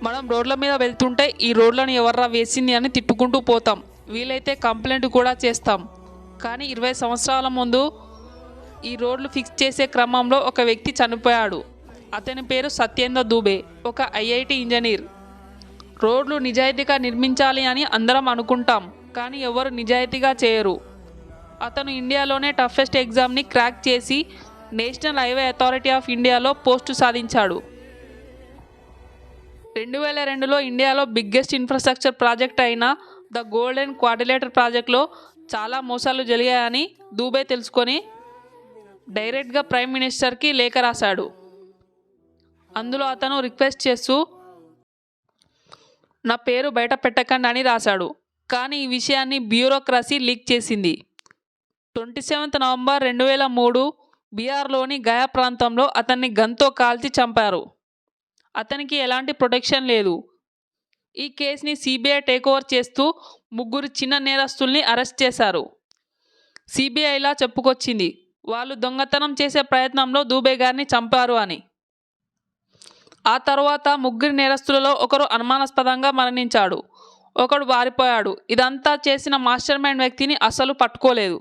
మనం రోడ్ల మీద వెళ్తుంటే ఈ రోడ్లను ఎవర్రా వేసింది అని తిట్టుకుంటూ పోతాం, వీలైతే కంప్లైంట్ కూడా చేస్తాం. కానీ 20 సంవత్సరాల ముందు ఈ రోడ్లు ఫిక్స్ చేసే క్రమంలో ఒక వ్యక్తి చనిపోయాడు. అతని పేరు సత్యేంద్ర దూబే, ఒక ఐఐటి ఇంజనీర్. రోడ్లు నిజాయితీగా నిర్మించాలి అని అందరం అనుకుంటాం, కానీ ఎవరు నిజాయితీగా చేయరు. అతను ఇండియాలోనే టఫెస్ట్ ఎగ్జామ్ని క్రాక్ చేసి నేషనల్ హైవే అథారిటీ ఆఫ్ ఇండియాలో పోస్టు సాధించాడు. 2002లో ఇండియాలో బిగ్గెస్ట్ ఇన్ఫ్రాస్ట్రక్చర్ ప్రాజెక్ట్ అయిన ద గోల్డెన్ క్వాడ్రిలేటర్ ప్రాజెక్ట్లో చాలా మోసాలు జరిగాయని దూబే తెలుసుకొని డైరెక్ట్గా ప్రైమ్ మినిస్టర్కి లేఖ రాశాడు. అందులో అతను రిక్వెస్ట్ చేస్తూ నా పేరు బయట పెట్టకండి అని రాశాడు. కానీ ఈ విషయాన్ని బ్యూరోక్రసీ లీక్ చేసింది. 27 నవంబర్ 2003 బీహార్లోని గయా ప్రాంతంలో అతన్ని గన్తో కాల్చి చంపారు. అతనికి ఎలాంటి ప్రొటెక్షన్ లేదు. ఈ కేసుని సిబిఐ టేకోవర్ చేస్తూ 3 చిన్న నేరస్తుల్ని అరెస్ట్ చేశారు. సిబిఐ ఇలా చెప్పుకొచ్చింది, వాళ్ళు దొంగతనం చేసే ప్రయత్నంలో దూబే గారిని చంపారు అని. ఆ తర్వాత 3 నేరస్తులలో ఒకరు అనుమానాస్పదంగా మరణించాడు, ఒకడు పారిపోయాడు. ఇదంతా చేసిన మాస్టర్ మైండ్ వ్యక్తిని అస్సలు పట్టుకోలేదు.